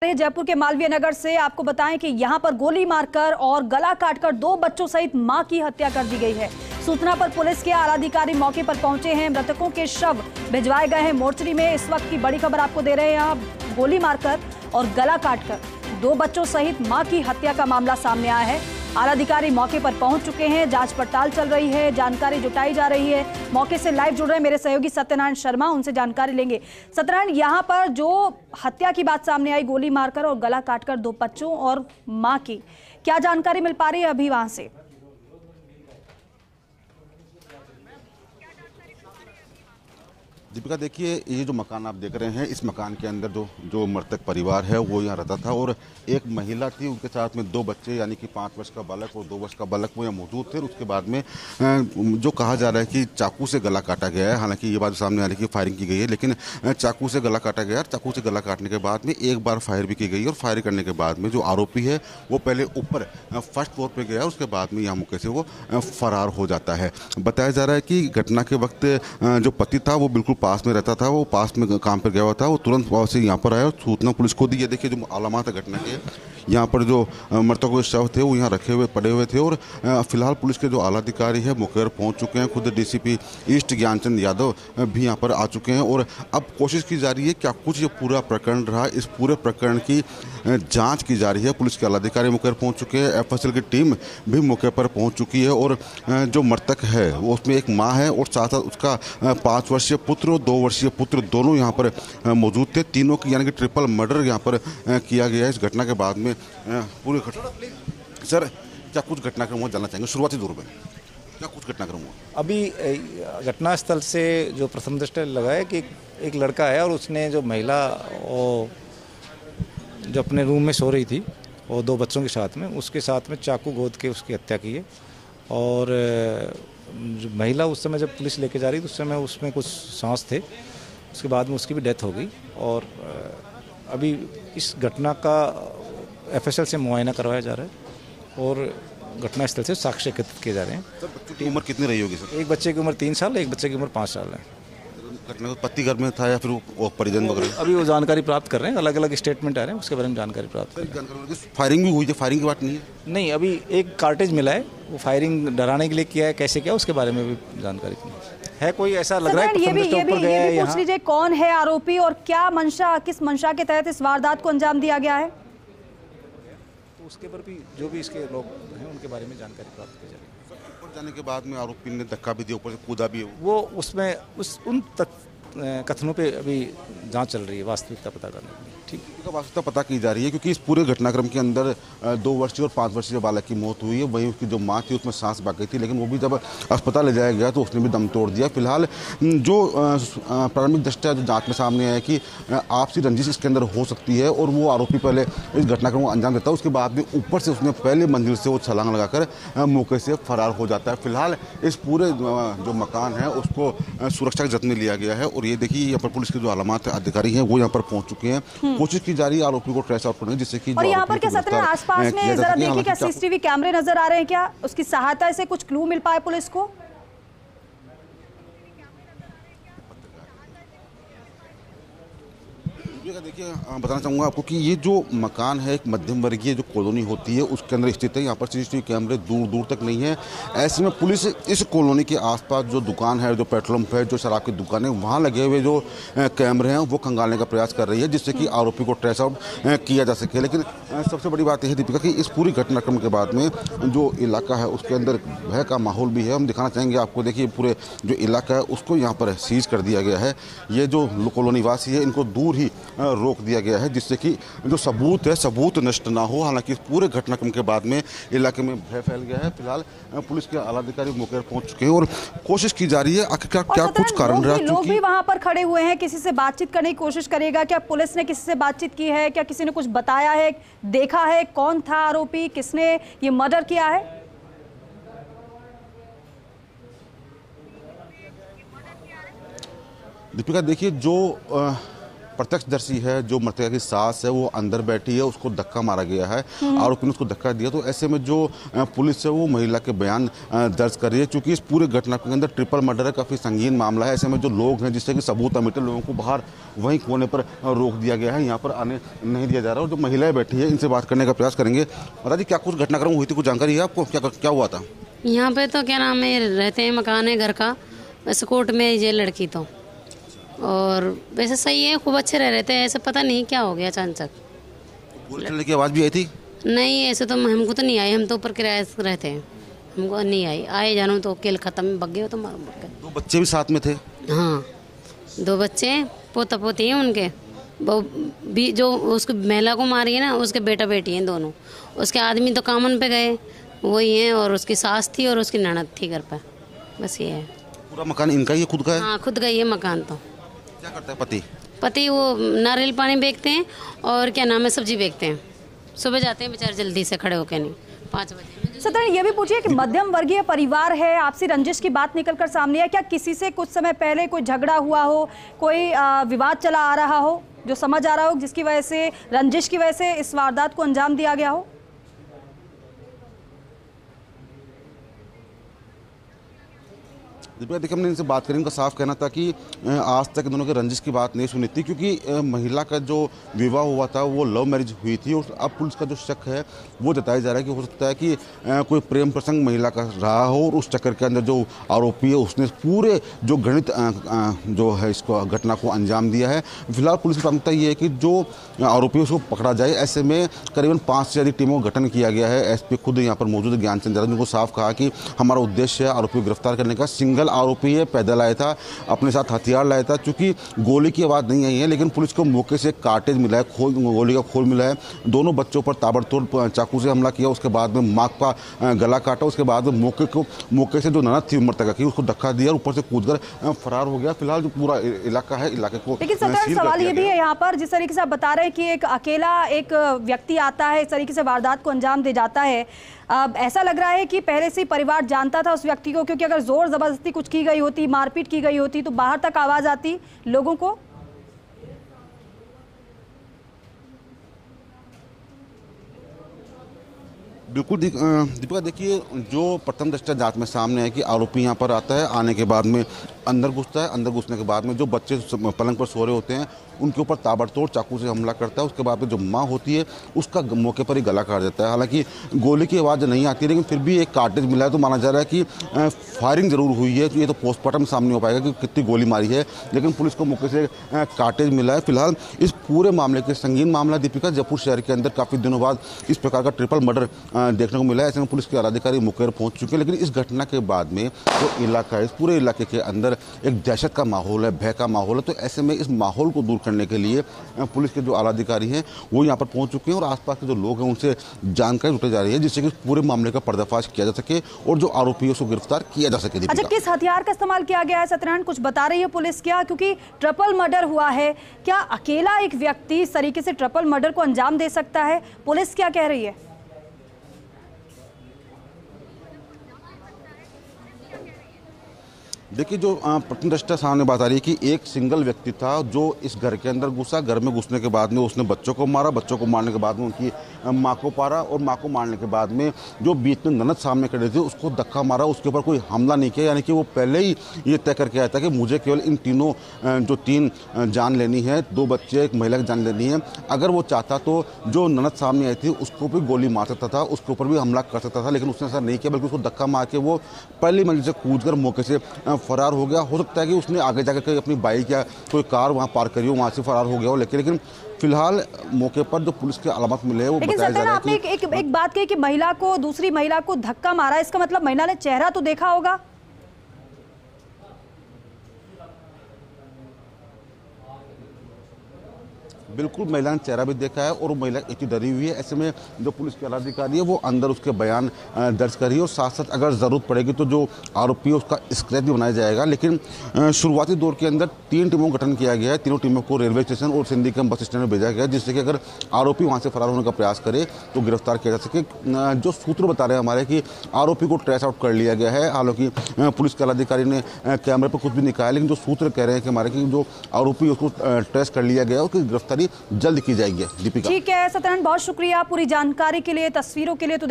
जयपुर के मालवीय नगर से आपको बताएं कि यहां पर गोली मारकर और गला काटकर 2 बच्चों सहित मां की हत्या कर दी गई है। सूचना पर पुलिस के आला अधिकारी मौके पर पहुंचे हैं। मृतकों के शव भिजवाए गए हैं मोर्चरी में। इस वक्त की बड़ी खबर आपको दे रहे हैं। यहां गोली मारकर और गला काटकर 2 बच्चों सहित मां की हत्या का मामला सामने आया है। आला अधिकारी मौके पर पहुंच चुके हैं। जांच पड़ताल चल रही है, जानकारी जुटाई जा रही है। मौके से लाइव जुड़ रहे हैं मेरे सहयोगी सत्यनारायण शर्मा, उनसे जानकारी लेंगे। सत्यनारायण, यहां पर जो हत्या की बात सामने आई, गोली मारकर और गला काटकर 2 बच्चों और मां की, क्या जानकारी मिल पा रही है अभी वहां से? दीपिका, देखिए, ये जो मकान आप देख रहे हैं, इस मकान के अंदर जो मृतक परिवार है वो यहाँ रहता था और एक महिला थी, उनके साथ में 2 बच्चे यानी कि 5 वर्ष का बालक और 2 वर्ष का बालक वो यहाँ मौजूद थे। उसके बाद में जो कहा जा रहा है कि चाकू से गला काटा गया है। हालांकि ये बात सामने आ रही है कि फायरिंग की गई है, लेकिन चाकू से गला काटा गया। चाकू से गला काटने के बाद में एक बार फायर भी की गई और फायर करने के बाद में जो आरोपी है वो पहले ऊपर फर्स्ट फ्लोर पर गया, उसके बाद में यहाँ मौके से वो फरार हो जाता है। बताया जा रहा है कि घटना के वक्त जो पति था वो बिल्कुल पास में रहता था, वो पास में काम पर गया हुआ था। वो तुरंत वापस यहाँ पर आया और सूचना पुलिस को दी है। देखिए, जो आलामात है घटना के, यहाँ पर जो मृतकों के शव थे वो यहाँ रखे हुए पड़े हुए थे और फिलहाल पुलिस के जो आला अधिकारी है मौके पर पहुँच चुके हैं। खुद डीसीपी ईस्ट ज्ञानचंद यादव भी यहाँ पर आ चुके हैं और अब कोशिश की जा रही है क्या कुछ ये पूरा प्रकरण रहा, इस पूरे प्रकरण की जांच की जा रही है। पुलिस के आला अधिकारी मौके पर पहुँच चुके हैं, एफएसएल की टीम भी मौके पर पहुँच चुकी है और जो मृतक है वो उसमें एक माँ है और साथ साथ उसका 5 वर्षीय पुत्र और 2 वर्षीय पुत्र दोनों यहाँ पर मौजूद थे। तीनों की यानी कि ट्रिपल मर्डर यहाँ पर किया गया है। इस घटना के बाद में पूरे सर क्या कुछ घटनाक्रम हुआ जानना चाहेंगे शुरुआती दौर में, क्या कुछ घटनाक्रम हुआ? अभी घटनास्थल से जो प्रथम दृष्टया लगा है कि एक लड़का है और उसने जो महिला जो अपने रूम में सो रही थी और 2 बच्चों के साथ में चाकू गोद के उसकी हत्या की है। और जो महिला उस समय जब पुलिस लेके जा रही थी उस समय उसमें कुछ सांस थे, उसके बाद में उसकी भी डेथ हो गई। और अभी इस घटना का एफएसएल से मुआयना करवाया जा रहा है और घटनास्थल से साक्ष्य एकत्रित किए जा रहे हैं। सर, बच्चों की उम्र कितनी रही होगी सर? एक बच्चे की उम्र 3 साल, एक बच्चे की उम्र 5 साल है। घटना को पति घर में था या फिर वो परिजन वगैरह? अभी वो जानकारी प्राप्त कर रहे हैं, अलग अलग स्टेटमेंट आ रहे हैं, उसके बारे में जानकारी प्राप्त कर रहे हैं। फायरिंग भी हुई थी, फायरिंग की बात नहीं है? नहीं, अभी एक कार्टेज मिला है, वो फायरिंग डराने के लिए किया है, कैसे किया उसके बारे में भी जानकारी है। कोई ऐसा लग रहा है ये भी पूछ लीजिए, कौन है आरोपी और क्या मंशा, किस मंशा के तहत इस वारदात को अंजाम दिया गया है? तो उसके पर भी जो भी इसके लोग हैं उनके बारे में जानकारी प्राप्त की जा रही है। ऊपर जाने के बाद में आरोपी ने धक्का भी दिया, ऊपर से कूदा भी है वो उसमें उन कथनों पे अभी जांच चल रही है, वास्तविकता पता करने के लिए। ठीक, वास्तविकता पता की जा रही है क्योंकि इस पूरे घटनाक्रम के अंदर 2 वर्षीय और 5 वर्षीय बालक की मौत हुई है। वहीं उसकी जो माँ थी उसमें सांस बच गई थी, लेकिन वो भी जब अस्पताल ले जाया गया तो उसने भी दम तोड़ दिया। फिलहाल जो प्रारंभिक दृष्टया जो जाँच में सामने आया कि आपसी रंजिश इसके अंदर हो सकती है और वो आरोपी पहले इस घटनाक्रम को अंजाम देता है, उसके बाद में ऊपर से उसने पहले मंजिल से वो छलांग लगाकर मौके से फरार हो जाता है। फिलहाल इस पूरे जो मकान है उसको सुरक्षा के जत्न में लिया गया है और ये देखिए यहाँ पर पुलिस के जो आलामात अधिकारी हैं वो यहाँ पर पहुंच चुके हैं। कोशिश की जा रही है आरोपी को ट्रेस आउट करने, जिससे कि और यहाँ पर क्या सत्यनारायण आसपास में जरा देखिए, क्या सीसीटीवी कैमरे नजर आ रहे हैं? क्या उसकी सहायता से कुछ क्लू मिल पाए पुलिस को? देखिए, बताना चाहूँगा आपको कि ये जो मकान है एक मध्यम वर्गीय जो कॉलोनी होती है उसके अंदर स्थित है। यहाँ पर सीसीटीवी कैमरे दूर दूर तक नहीं है। ऐसे में पुलिस इस कॉलोनी के आसपास जो दुकान है, जो पेट्रोल पंप है, जो शराब की दुकान है, वहाँ लगे हुए जो कैमरे हैं वो खंगालने का प्रयास कर रही है, जिससे कि आरोपी को ट्रेस आउट किया जा सके। लेकिन सबसे बड़ी बात यह है दीपिका कि इस पूरी घटनाक्रम के बाद में जो इलाका है उसके अंदर भय का माहौल भी है। हम दिखाना चाहेंगे आपको, देखिए पूरे जो इलाका है उसको यहाँ पर सीज कर दिया गया है। ये जो कॉलोनी वासी है इनको दूर ही रोक दिया गया है, जिससे कि जो सबूत है सबूत नष्ट ना हो। हालांकि इस पूरे घटनाक्रम के बाद में इलाके में भय फैल गया है। फिलहाल पुलिस के आला अधिकारी मौके पर पहुंच चुके हैं और कोशिश की जा रही है आखिरकार क्या कुछ कारण रहा। लोग भी वहां पर खड़े हुए हैं, किसी से बातचीत करने की कोशिश करेगा? क्या पुलिस ने किसी से बातचीत की है? क्या किसी ने कुछ बताया है, देखा है कौन था आरोपी, किसने ये मर्डर किया है? दीपिका, देखिए जो प्रत्यक्षदर्शी है, जो मृतका की सास है, वो अंदर बैठी है, उसको धक्का मारा गया है, आरोपी ने उसको धक्का दिया। तो ऐसे में जो पुलिस है वो महिला के बयान दर्ज कर रही है, क्योंकि इस पूरे घटना के अंदर ट्रिपल मर्डर है, काफ़ी संगीन मामला है। ऐसे में जो लोग हैं, जिससे कि सबूत अमिटे, लोगों को बाहर वहीं कोने पर रोक दिया गया है, यहाँ पर आने नहीं दिया जा रहा। और जो महिलाएं बैठी है, इनसे बात करने का प्रयास करेंगे। बता दी, क्या कुछ घटनाक्रम हुई थी, कुछ जानकारी है आपको, क्या हुआ था? यहाँ पे तो क्या नाम है, रहते हैं, मकान है घर का, वैसे कोर्ट में ये लड़की तो, और वैसे सही है, खूब अच्छे रह रहे थे। ऐसे पता नहीं क्या हो गया अचानक। गोली चलने की आवाज़ भी आई थी? नहीं, ऐसे तो हमको तो नहीं आई, हम तो ऊपर किराए से रहते हैं, हमको नहीं आई। आए जानू तो खेल खत्म, भग गए तो मार गए। 2 बच्चे भी साथ में थे? हाँ, 2 बच्चे हैं, पोता पोती हैं उनके। वो भी जो उसको महिला को मारी है ना, उसके बेटा बेटी हैं दोनों। उसके आदमी तो कामन पे गए, वही हैं, और उसकी सास थी और उसकी ननद थी घर पर। बस ये है। पूरा मकान इनका ही है, खुद का है? हाँ, खुद का ही है मकान। तो क्या करता है पति? पति वो नारियल पानी बेचते हैं और क्या नाम है, सब्जी बेचते हैं। सुबह जाते हैं बेचारे, जल्दी से खड़े होके नहीं, 5 बजे। सर, ये भी पूछिए कि मध्यम वर्गीय परिवार है, आपसी रंजिश की बात निकलकर सामने है, क्या किसी से कुछ समय पहले कोई झगड़ा हुआ हो, कोई विवाद चला आ रहा हो, जो समझ आ रहा हो, जिसकी वजह से, रंजिश की वजह से इस वारदात को अंजाम दिया गया हो? देखिए, हमने इनसे बात करी, उनका साफ कहना था कि आज तक इन दोनों के रंजिश की बात नहीं सुनी थी, क्योंकि महिला का जो विवाह हुआ था वो लव मैरिज हुई थी। और अब पुलिस का जो शक है वो जताया जा रहा है कि हो सकता है कि कोई प्रेम प्रसंग महिला का रहा हो, और उस चक्कर के अंदर जो आरोपी है उसने पूरे जो गणित जो है इसको घटना को अंजाम दिया है। फिलहाल पुलिस की प्राथमिकता ये है कि जो आरोपी है उसको पकड़ा जाए। ऐसे में करीबन 5 से अधिक टीमों का गठन किया गया है। एसपी खुद यहाँ पर मौजूद ज्ञानचंद यादव ने उनको साफ कहा कि हमारा उद्देश्य है आरोपी को गिरफ्तार करने का। सिंगल आरोपी है, पैदल आया था, अपने साथ हथियार लाया था। चूंकि गोली की आवाज़ नहीं आई है, लेकिन पुलिस को मौके से कार्टेज मिला है, गोली का खोल मिला है। दोनों बच्चों पर ताबड़तोड़ चाकू से हमला किया, उसके बाद में माँ का गला काटा, उसके बाद में मौके से जो ननद थी मृतका की, उसको धक्का दिया और ऊपर से कूदकर फरार हो गया। फिलहाल जो पूरा इलाका है, इलाके को लेकिन सवाल ये भी है यहाँ पर, जिस तरीके से आप बता रहे हैं कि एक अकेला एक व्यक्ति आता है, इस तरीके से वारदात को अंजाम दे जाता है, ऐसा लग रहा है कि पहले से ही परिवार जानता था उस व्यक्ति को, क्योंकि अगर जोर जबरदस्ती कुछ की गई होती, मारपीट की गई होती, तो बाहर तक आवाज आती लोगों को। बिल्कुल दीपिका, देखिए, जो प्रथम दृष्टया जांच में सामने है कि आरोपी यहाँ पर आता है, आने के बाद में अंदर घुसता है, अंदर घुसने के बाद में जो बच्चे पलंग पर सो रहे होते हैं उनके ऊपर ताबड़तोड़ चाकू से हमला करता है। उसके बाद में जो माँ होती है उसका मौके पर ही गला काट देता है। हालांकि गोली की आवाज़ नहीं आती, लेकिन फिर भी एक कार्टेज मिला है, तो माना जा रहा है कि फायरिंग जरूर हुई है। ये तो पोस्टमार्टम सामने हो पाएगा कि कितनी गोली मारी है, लेकिन पुलिस को मौके से कार्टेज मिला है। फिलहाल इस पूरे मामले के संगीन मामला दीपिका, जयपुर शहर के अंदर काफ़ी दिनों बाद इस प्रकार का ट्रिपल मर्डर देखने को मिला है। ऐसे में पुलिस के आलाधिकारी मौके पर पहुँच चुके हैं, लेकिन इस घटना के बाद में जो इलाका है, इस पूरे इलाके के अंदर एक दहशत का माहौल है, भय का माहौल है। तो ऐसे में इस माहौल को दूर करने के लिए पुलिस के जो आलाधिकारी हैं वो यहाँ पर पहुंच चुके हैं, और आसपास के जो लोग हैं उनसे जानकारी जुटाई जा रही है, जिससे कि पूरे मामले का पर्दाफाश किया जा सके और जो आरोपी है उसको गिरफ्तार किया जा सके। अच्छा, किस हथियार का इस्तेमाल किया गया है सत्यनारायण, कुछ बता रही है पुलिस क्या? क्योंकि ट्रिपल मर्डर हुआ है, क्या अकेला एक व्यक्ति इस तरीके से ट्रिपल मर्डर को अंजाम दे सकता है? पुलिस क्या कह रही है? देखिए, जो प्रथम दृष्टया सामने बात आ रही है कि एक सिंगल व्यक्ति था जो इस घर के अंदर घुसा। घर में घुसने के बाद में उसने बच्चों को मारा, बच्चों को मारने के बाद में उनकी माँ को पारा, और माँ को मारने के बाद में जो बीच में ननद सामने खड़े थे उसको धक्का मारा। उसके ऊपर कोई हमला नहीं किया, यानी कि वो पहले ही ये तय करके आया था कि मुझे केवल इन तीनों जो 3 जान लेनी है, 2 बच्चे, एक महिला की जान लेनी है। अगर वो चाहता तो जो ननद सामने आई थी उसको भी गोली मार सकता था, उसके ऊपर भी हमला कर सकता था, लेकिन उसने ऐसा नहीं किया, बल्कि उसको धक्का मार के वो पहली मंजिल से कूदकर मौके से फरार हो गया। हो सकता है कि उसने आगे जाकर अपनी बाइक या कोई कार वहाँ पार्क करी हो, वहाँ से फरार हो गया हो, लेकिन फिलहाल मौके पर जो पुलिस के अलामत मिले हैं वो बताया जा रहा है कि आपने एक बात कही कि महिला को, दूसरी महिला को धक्का मारा, इसका मतलब महिला ने चेहरा तो देखा होगा? बिल्कुल महिला ने चेहरा भी देखा है और वो महिला इतनी डरी हुई है। ऐसे में जो पुलिस की आलाधिकारी है वो अंदर उसके बयान दर्ज करी है और साथ साथ अगर ज़रूरत पड़ेगी तो जो आरोपी है उसका स्केच भी बनाया जाएगा। लेकिन शुरुआती दौर के अंदर 3 टीमों का गठन किया गया है। तीनों टीमों को रेलवे स्टेशन और सिंधी कैंप बस स्टैंड में भेजा गया है, जिससे कि अगर आरोपी वहाँ से फरार होने का प्रयास करे तो गिरफ्तार किया जा सके। जो सूत्र बता रहे हैं हमारे कि आरोपी को ट्रेस आउट कर लिया गया है। हालांकि पुलिस के आलाधिकारी ने कैमरे पर कुछ भी नहीं कहा, लेकिन जो सूत्र कह रहे हैं कि हमारे की जो आरोपी उसको ट्रेस कर लिया गया है, उसकी गिरफ्तारी जल्द की जाएगी। दीपिका, ठीक है सत्यनारायण, बहुत शुक्रिया पूरी जानकारी के लिए, तस्वीरों के लिए। तो